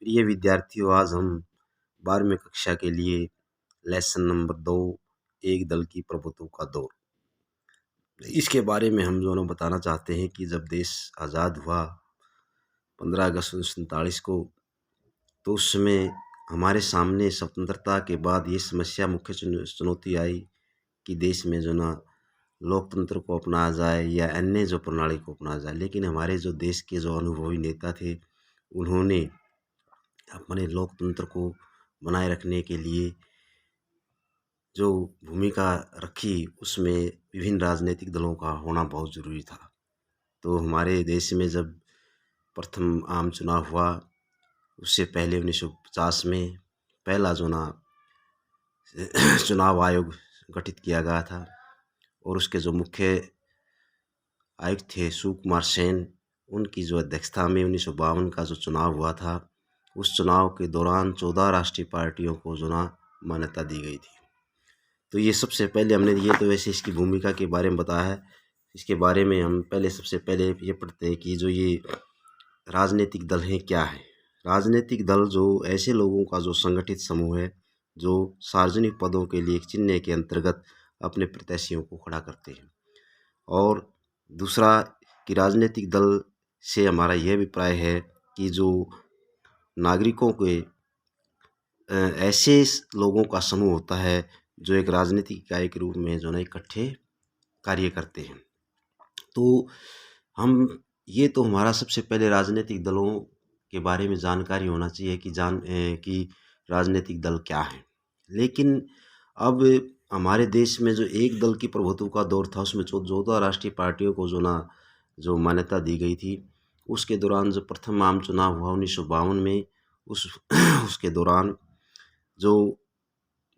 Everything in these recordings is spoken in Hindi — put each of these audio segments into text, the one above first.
प्रिय विद्यार्थियों, आज हम 12वीं कक्षा के लिए लेसन नंबर 2 एक दल की प्रभुत्व का दौर, इसके बारे में हम दोनों बताना चाहते हैं कि जब देश आज़ाद हुआ 15 अगस्त 1947 को, तो उस समय हमारे सामने स्वतंत्रता के बाद ये समस्या मुख्य चुनौती आई कि देश में जो ना लोकतंत्र को अपनाया जाए या अन्य जो प्रणाली को अपनाया जाए। लेकिन हमारे जो देश के जो अनुभवी नेता थे, उन्होंने अपने लोकतंत्र को बनाए रखने के लिए जो भूमिका रखी, उसमें विभिन्न राजनीतिक दलों का होना बहुत ज़रूरी था। तो हमारे देश में जब प्रथम आम चुनाव हुआ, उससे पहले 1950 में पहला जो ना चुनाव आयोग गठित किया गया था और उसके जो मुख्य आयुक्त थे सुकुमार सेन, उनकी जो अध्यक्षता में 1952 का जो चुनाव हुआ था, उस चुनाव के दौरान 14 राष्ट्रीय पार्टियों को जो ना मान्यता दी गई थी। तो ये सबसे पहले हमने ये तो वैसे इसकी भूमिका के बारे में बताया है। इसके बारे में हम सबसे पहले ये पढ़ते हैं कि जो ये राजनीतिक दल हैं क्या है। राजनीतिक दल जो ऐसे लोगों का जो संगठित समूह है, जो सार्वजनिक पदों के लिए एक चिन्ह के अंतर्गत अपने प्रत्याशियों को खड़ा करते हैं। और दूसरा कि राजनीतिक दल से हमारा यह अभिप्राय है कि जो नागरिकों के ऐसे लोगों का समूह होता है जो एक राजनीतिक इकाई के रूप में जो है इकट्ठे कार्य करते हैं। तो हम ये तो हमारा सबसे पहले राजनीतिक दलों के बारे में जानकारी होना चाहिए कि राजनीतिक दल क्या है। लेकिन अब हमारे देश में जो एक दल की प्रभुत्व का दौर था, उसमें 14 राष्ट्रीय पार्टियों को जो मान्यता दी गई थी, उसके दौरान जो प्रथम आम चुनाव हुआ 1952 में, उसके दौरान जो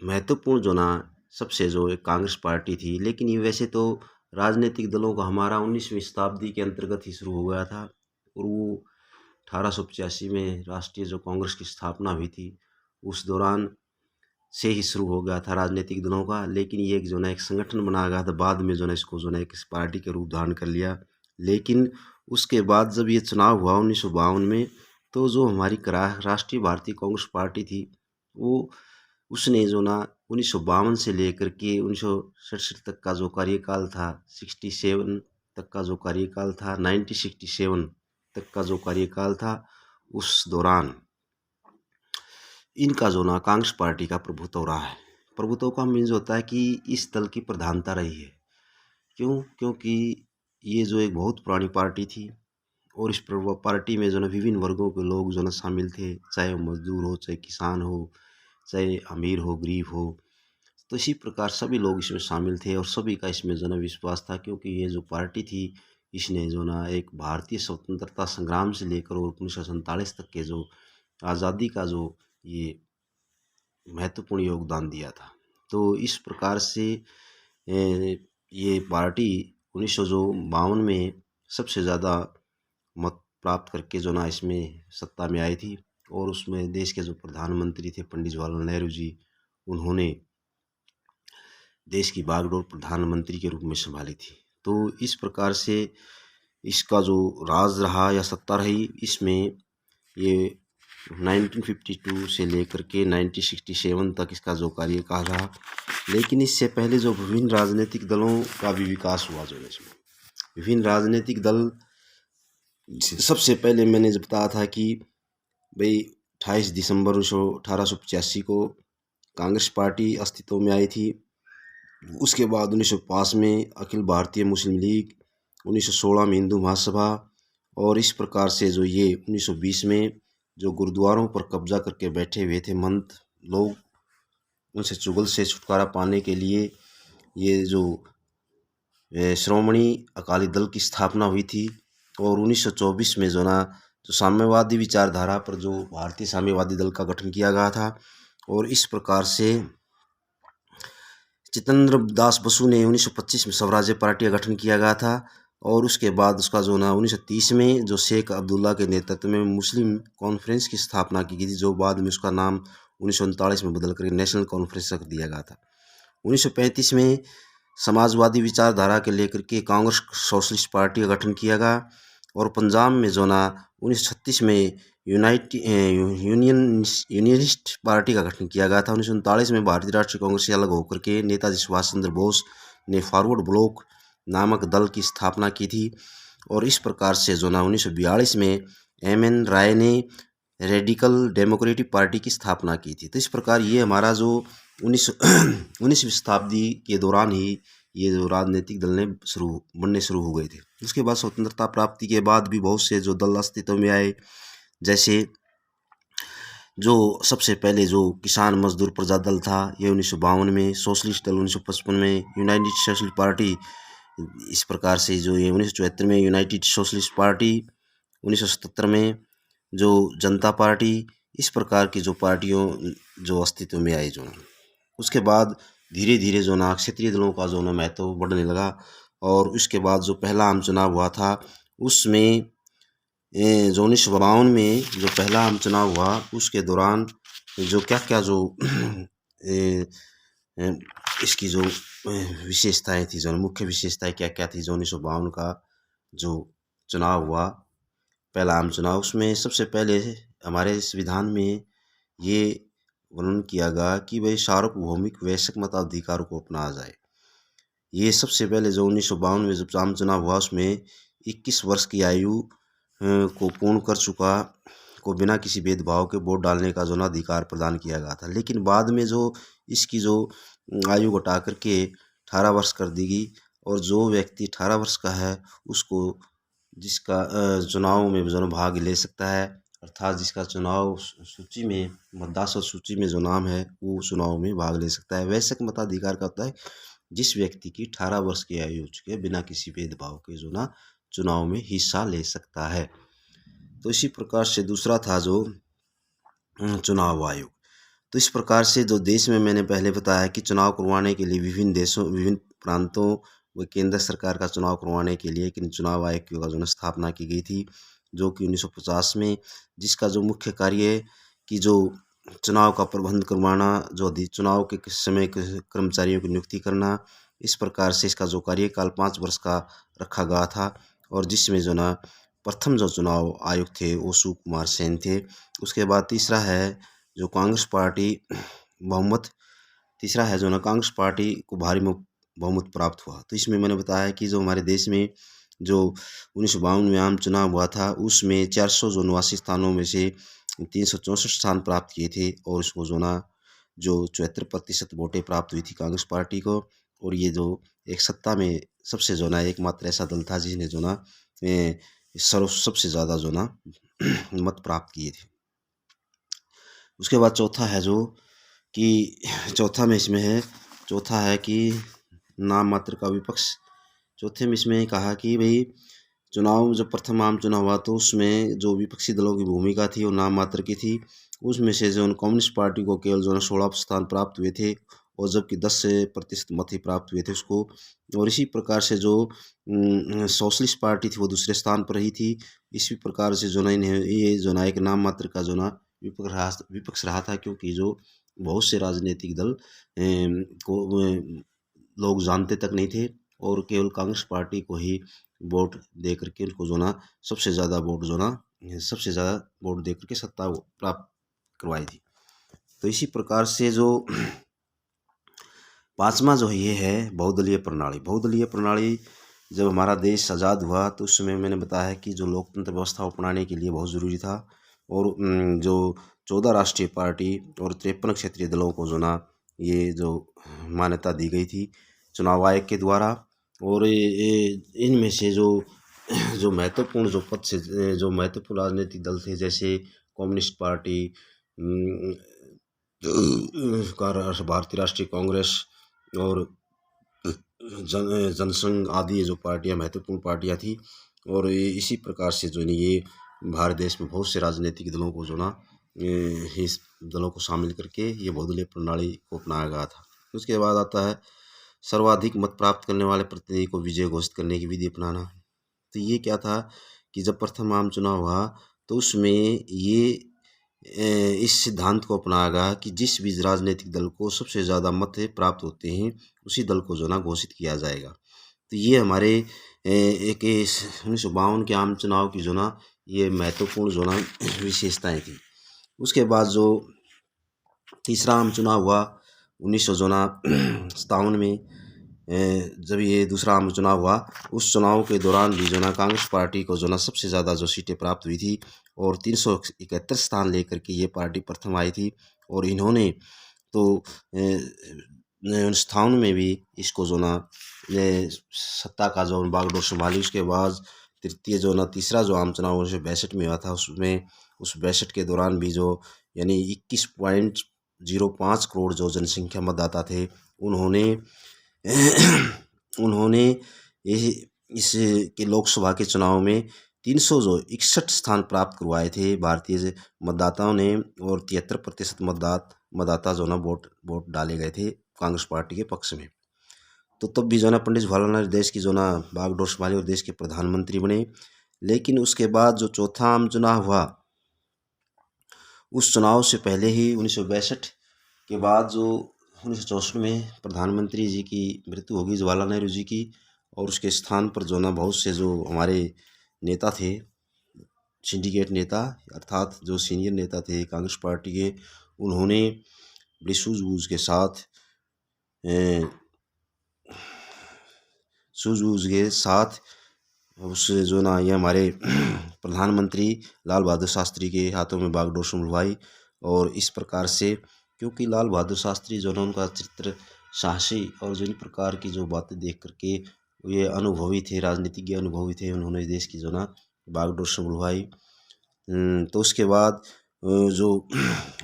महत्वपूर्ण सबसे जो एक कांग्रेस पार्टी थी। लेकिन ये वैसे तो राजनीतिक दलों का हमारा 19वीं शताब्दी के अंतर्गत ही शुरू हो गया था और वो 1885 में राष्ट्रीय जो कांग्रेस की स्थापना हुई थी, उस दौरान से ही शुरू हो गया था राजनीतिक दलों का। लेकिन ये एक संगठन बनाया गया था, बाद में इसको एक पार्टी के रूप धारण कर लिया। लेकिन उसके बाद जब ये चुनाव हुआ 1952 में, तो जो हमारी राष्ट्रीय भारतीय कांग्रेस पार्टी थी, वो उसने 1952 से लेकर के 1967 तक का जो कार्यकाल था, 67 तक का जो कार्यकाल था, 1967 तक का जो कार्यकाल था, उस दौरान इनका कांग्रेस पार्टी का प्रभुत्व रहा है। प्रभुत्व का मीन्स होता है कि इस दल की प्रधानता रही है। क्योंकि ये जो एक बहुत पुरानी पार्टी थी और इस पार्टी में विभिन्न वर्गों के लोग शामिल थे, चाहे वो मजदूर हो, चाहे किसान हो, चाहे अमीर हो, गरीब हो। तो इसी प्रकार सभी लोग इसमें शामिल थे और सभी का इसमें विश्वास था, क्योंकि ये जो पार्टी थी, इसने एक भारतीय स्वतंत्रता संग्राम से लेकर और 1947 तक के जो आज़ादी का जो ये महत्वपूर्ण योगदान दिया था। तो इस प्रकार से ये पार्टी 1952 में सबसे ज़्यादा मत प्राप्त करके इसमें सत्ता में आई थी और उसमें देश के जो प्रधानमंत्री थे पंडित जवाहरलाल नेहरू जी, उन्होंने देश की बागडोर प्रधानमंत्री के रूप में संभाली थी। तो इस प्रकार से इसका जो राज रहा या सत्ता रही, इसमें ये 1952 से लेकर के 1967 तक इसका जो कार्यकाल रहा। लेकिन इससे पहले जो विभिन्न राजनीतिक दलों का भी विकास हुआ, इसमें विभिन्न राजनीतिक दल, सबसे पहले मैंने जब बताया था कि भाई 28 दिसंबर 1885 को कांग्रेस पार्टी अस्तित्व में आई थी। उसके बाद 1905 में अखिल भारतीय मुस्लिम लीग, 1916 में हिंदू महासभा, और इस प्रकार से जो ये 1920 में जो गुरुद्वारों पर कब्जा करके बैठे हुए थे महंत लोग, उनसे चुगल से छुटकारा पाने के लिए ये जो श्रोमणी अकाली दल की स्थापना हुई थी। और 1924 में जो साम्यवादी विचारधारा पर जो भारतीय साम्यवादी दल का गठन किया गया था। और इस प्रकार से चितरंजन दास बसु ने 1925 में स्वराज्य पार्टी का गठन किया गया था। और उसके बाद उसका 1930 में जो शेख अब्दुल्ला के नेतृत्व में मुस्लिम कॉन्फ्रेंस की स्थापना की गई थी, जो बाद में उसका नाम 1939 में बदल कर नेशनल कॉन्फ्रेंस रख दिया गया था। 1935 में समाजवादी विचारधारा के लेकर के कांग्रेस सोशलिस्ट पार्टी का गठन किया गया। और पंजाब में जो ना 1936 में यूनियनिस्ट पार्टी का गठन किया गया था। 1939 में भारतीय राष्ट्रीय कांग्रेस से अलग होकर के नेताजी सुभाष चंद्र बोस ने फॉरवर्ड ब्लॉक नामक दल की स्थापना की थी। और इस प्रकार से जो ना 1942 में एम.एन. राय ने रेडिकल डेमोक्रेटिक पार्टी की स्थापना की थी। तो इस प्रकार ये हमारा जो 19वीं शताब्दी के दौरान ही ये जो राजनीतिक दल ने बनने शुरू हो गए थे। उसके बाद स्वतंत्रता प्राप्ति के बाद भी बहुत से जो दल अस्तित्व में आए, जैसे जो सबसे पहले जो किसान मजदूर प्रजा दल था ये 1952 में, सोशलिस्ट दल 1955 में, यूनाइटेड सोशलिस्ट पार्टी इस प्रकार से जो ये 1974 में यूनाइटेड सोशलिस्ट पार्टी, 1977 में जो जनता पार्टी, इस प्रकार की जो पार्टियों जो अस्तित्व में आई। जो उसके बाद धीरे धीरे जो ना क्षेत्रीय दलों का जो ना महत्व बढ़ने लगा। और उसके बाद जो पहला आम चुनाव हुआ था उसमें जो 1952 में जो पहला आम चुनाव हुआ उसके दौरान जो क्या क्या जो इसकी जो विशेषताएं थी, जो मुख्य विशेषताएं क्या क्या थी, जो 1952 का जो चुनाव हुआ पहला आम चुनाव, उसमें सबसे पहले हमारे संविधान में ये वर्णन किया गया कि भाई सार्वभौमिक वैश्विक मताधिकार को अपनाया जाए। ये सबसे पहले जो 1952 में जब आम चुनाव हुआ उसमें 21 वर्ष की आयु को पूर्ण कर चुका को बिना किसी भेदभाव के वोट डालने का जो ना अधिकार प्रदान किया गया था। लेकिन बाद में जो इसकी जो आयु घटा करके 18 वर्ष कर दी गई और जो व्यक्ति 18 वर्ष का है उसको जिसका चुनाव में जो भाग ले सकता है, अर्थात जिसका चुनाव सूची में मतदाता सूची में जो नाम है वो चुनाव में भाग ले सकता है। वैश्विक मताधिकार का होता है जिस व्यक्ति की 18 वर्ष की आयु हो चुकी है बिना किसी भेदभाव के जो ना चुनाव में हिस्सा ले सकता है। तो इसी प्रकार से दूसरा था जो चुनाव आयोग। तो इस प्रकार से जो देश में मैंने पहले बताया कि चुनाव करवाने के लिए विभिन्न देशों विभिन्न प्रांतों व केंद्र सरकार का चुनाव करवाने के लिए एक चुनाव आयोग की जो स्थापना की गई थी, जो कि 1950 में, जिसका जो मुख्य कार्य है कि जो चुनाव का प्रबंध करवाना, जो चुनाव के समय कर्मचारियों की नियुक्ति करना, इस प्रकार से इसका जो कार्यकाल 5 वर्ष का रखा गया था। और जिसमें जो ना प्रथम जो चुनाव आयुक्त थे वो सुकुमार सेन थे। उसके बाद तीसरा है जो कांग्रेस पार्टी बहुमत तीसरा है जो ना कांग्रेस पार्टी को भारी बहुमत प्राप्त हुआ। तो इसमें मैंने बताया कि जो हमारे देश में जो 1952 में आम चुनाव हुआ था उसमें 489 स्थानों में से 364 स्थान प्राप्त किए थे और उसको जो ना जो 74% वोटें प्राप्त हुई थी कांग्रेस पार्टी को। और ये जो एक सत्ता में सबसे जो ना एकमात्र ऐसा दल था जिसने जो ना सबसे ज़्यादा जो ना मत प्राप्त किए थे। उसके बाद चौथा है जो कि चौथा है कि नाम मात्र का विपक्ष। चौथे में इसमें कहा कि भाई चुनाव जब प्रथम आम चुनाव हुआ तो उसमें जो विपक्षी दलों की भूमिका थी वो नाम मात्र की थी। उसमें से जो कम्युनिस्ट पार्टी को केवल जो 16 स्थान प्राप्त हुए थे और जबकि 10% मत ही प्राप्त हुए थे उसको। और इसी प्रकार से जो सोशलिस्ट पार्टी थी वो दूसरे स्थान पर ही थी। इसी प्रकार से जो ना ये जो ना एक नाम मात्र का जो ना विपक्ष रहा था, क्योंकि जो बहुत से राजनीतिक दल को लोग जानते तक नहीं थे और केवल कांग्रेस पार्टी को ही वोट दे करके उनको जो ना सबसे ज़्यादा वोट दे करके सत्ता प्राप्त करवाई थी। तो इसी प्रकार से जो पांचवा जो ये है बहुदलीय प्रणाली। बहुदलीय प्रणाली जब हमारा देश आज़ाद हुआ तो उस समय मैंने बताया कि जो लोकतंत्र व्यवस्था अपनाने के लिए बहुत ज़रूरी था। और जो 14 राष्ट्रीय पार्टी और 53 क्षेत्रीय दलों को जो ना ये जो मान्यता दी गई थी चुनाव आयोग के द्वारा। और इनमें से जो महत्वपूर्ण जो पद से जो महत्वपूर्ण राजनीतिक दल थे जैसे कम्युनिस्ट पार्टी, भारतीय राष्ट्रीय कांग्रेस और जनसंघ आदि जो पार्टियां महत्वपूर्ण पार्टियां थी। और इसी प्रकार से जो ये भारत देश में बहुत से राजनीतिक दलों को जो ना इस दलों को शामिल करके ये बहुदलीय प्रणाली को अपनाया गया था। उसके बाद आता है सर्वाधिक मत प्राप्त करने वाले प्रतिनिधि को विजय घोषित करने की विधि अपनाना। तो ये क्या था कि जब प्रथम आम चुनाव हुआ तो उसमें ये इस सिद्धांत को अपनाया गया कि जिस भी राजनीतिक दल को सबसे ज़्यादा मत प्राप्त होते हैं उसी दल को जो ना घोषित किया जाएगा। तो ये हमारे एक 1952 के आम चुनाव की जो ना ये महत्वपूर्ण जो ना विशेषताएं थी। उसके बाद जो तीसरा आम चुनाव हुआ 1957 में, जब ये दूसरा आम चुनाव हुआ, उस चुनाव के दौरान भी जो ना कांग्रेस पार्टी को जो ना सबसे ज़्यादा जो सीटें प्राप्त हुई थी और 371 स्थान लेकर के ये पार्टी प्रथम आई थी। और इन्होंने तो 57 में भी इसको जो ना सत्ता का जो बागडोर संभाली। उसके बाद तृतीय जो ना तीसरा जो आम चुनाव 1962 में हुआ था, उसमें उस 62 के दौरान भी जो यानी 21.05 करोड़ जो जनसंख्या मतदाता थे, उन्होंने उन्होंने इस के लोकसभा के चुनाव में 361 स्थान प्राप्त करवाए थे भारतीय मतदाताओं ने। और 73% मतदाता जो ना वोट डाले गए थे कांग्रेस पार्टी के पक्ष में। तो तब भी जो ना पंडित जवाहरलाल नेहरू देश की जो ना बागडोर संभाली और देश के प्रधानमंत्री बने। लेकिन उसके बाद जो चौथा आम चुनाव हुआ, उस चुनाव से पहले ही 1962 के बाद जो 1964 में प्रधानमंत्री जी की मृत्यु होगी, जवाहरलाल नेहरू जी की। और उसके स्थान पर जो ना बहुत से जो हमारे नेता थे, सिंडिकेट नेता अर्थात जो सीनियर नेता थे कांग्रेस पार्टी के, उन्होंने बड़ी सूझबूझ के साथ उस जो ना ये हमारे प्रधानमंत्री लाल बहादुर शास्त्री के हाथों में बागडोर संभलवाई। और इस प्रकार से, क्योंकि लाल बहादुर शास्त्री जो ना उनका चरित्र साहसी और जिन प्रकार की जो बातें देख करके ये अनुभवी थे, राजनीतिज्ञ अनुभवी थे, उन्होंने देश की जो ना बागडोर संभलवाई। तो उसके बाद जो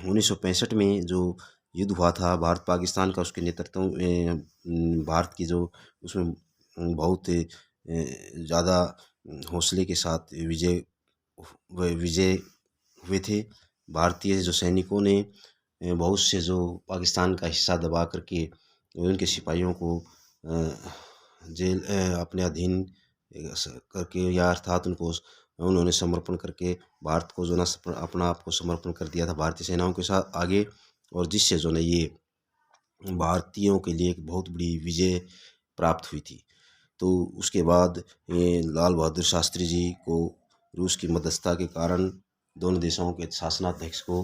1965 में जो युद्ध हुआ था भारत पाकिस्तान का, उसके नेतृत्व भारत की जो उसमें बहुत ज़्यादा हौसले के साथ विजय हुए थे। भारतीय जो सैनिकों ने बहुत से जो पाकिस्तान का हिस्सा दबा करके उनके सिपाहियों को जेल अपने अधीन करके, या अर्थात उन्होंने समर्पण करके भारत को जो ना अपना आप को समर्पण कर दिया था भारतीय सेनाओं के साथ आगे। और जिससे जो ना ये भारतीयों के लिए एक बहुत बड़ी विजय प्राप्त हुई थी। तो उसके बाद ये लाल बहादुर शास्त्री जी को रूस की मध्यस्थता के कारण दोनों देशों के शासनाध्यक्ष को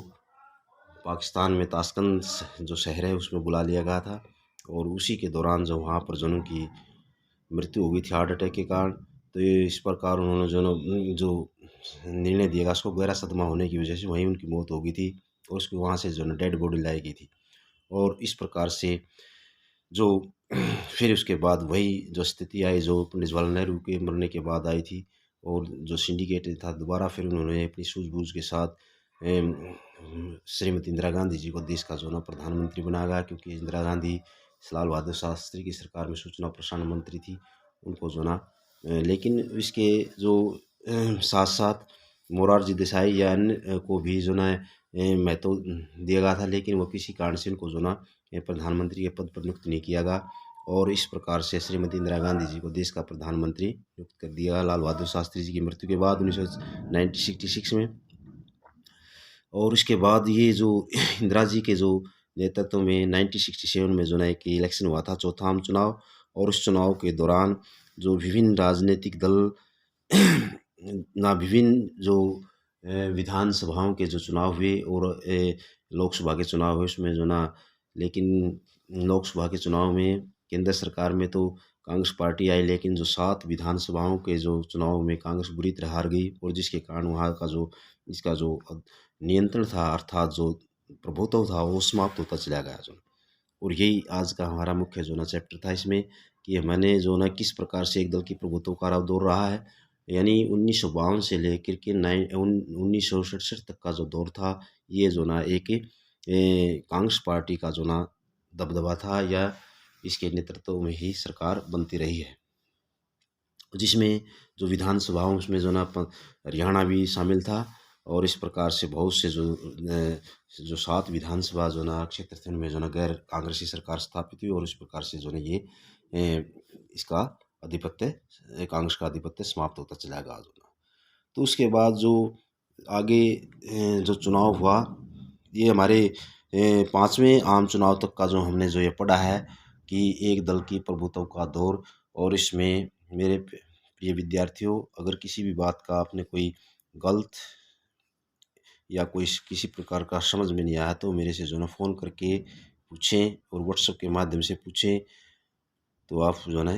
पाकिस्तान में ताशकंद जो शहर है उसमें बुला लिया गया था। और उसी के दौरान जो वहाँ पर जो उनकी मृत्यु हो गई थी हार्ट अटैक के कारण। तो ये इस प्रकार उन्होंने जो निर्णय दिया गया, उसको गहरा सदमा होने की वजह से वहीं उनकी मौत हो गई थी। और उसको वहाँ से जो डेड बॉडी लाई गई थी। और इस प्रकार से जो फिर उसके बाद वही जो स्थिति आई जो पंडित जवाहरलाल नेहरू के मरने के बाद आई थी। और जो सिंडिकेट था दोबारा फिर उन्होंने अपनी सूझबूझ के साथ श्रीमती इंदिरा गांधी जी को देश का जो ना प्रधानमंत्री बनाया गया, क्योंकि इंदिरा गांधी लाल बहादुर शास्त्री की सरकार में सूचना प्रसारण मंत्री थी। उनको जो ना लेकिन इसके जो साथ साथ मोरारजी देसाई या अन्य को भी जो ना महत्व दिया गया था, लेकिन वो किसी कारण से उनको जो ना प्रधानमंत्री के पद पर नियुक्त नहीं किया गया। और इस प्रकार से श्रीमती इंदिरा गांधी जी को देश का प्रधानमंत्री नियुक्त कर दिया लाल बहादुर शास्त्री जी की मृत्यु के बाद 1966 में। और उसके बाद ये जो इंदिरा जी के जो नेतृत्व में 1967 में जो ना एक इलेक्शन हुआ था, चौथा आम चुनाव। और उस चुनाव के दौरान जो विभिन्न राजनीतिक दल ना विभिन्न जो विधानसभाओं के जो चुनाव हुए और लोकसभा के चुनाव हुए उसमें जो ना, लेकिन लोकसभा के चुनाव में केंद्र सरकार में तो कांग्रेस पार्टी आई, लेकिन जो 7 विधानसभाओं के जो चुनाव में कांग्रेस बुरी तरह हार गई। और जिसके कारण वहाँ का जो इसका जो नियंत्रण था अर्थात जो प्रभुत्व था वो समाप्त होता चला गया जो। और यही आज का हमारा मुख्य जो ना चैप्टर था इसमें, कि मैंने जो ना किस प्रकार से एक दल की प्रभुत्व का दौर रहा है। यानी 1952 से लेकर के 1967 तक का जो दौर था, ये जो ना एक कांग्रेस पार्टी का जो ना दबदबा था, या इसके नेतृत्व में ही सरकार बनती रही है। जिसमें जो विधानसभाओं उसमें जो ना हरियाणा भी शामिल था। और इस प्रकार से बहुत से जो 7 विधानसभा जो ना क्षेत्र थे उनमें जो ना गैर कांग्रेसी सरकार स्थापित हुई। और इस प्रकार से जो ना ये इसका आधिपत्य कांग्रेस का आधिपत्य समाप्त होता चला गया जो ना। तो उसके बाद जो आगे जो चुनाव हुआ, ये हमारे 5वें आम चुनाव तक का जो हमने जो ये पढ़ा है कि एक दल की प्रभुत्व का दौर और इसमें मेरे प्रिय विद्यार्थियों, अगर किसी भी बात का आपने कोई गलत या कोई किसी प्रकार का समझ में नहीं आया तो मेरे से जो है ना फ़ोन करके पूछें और व्हाट्सएप के माध्यम से पूछें। तो आप जो है ना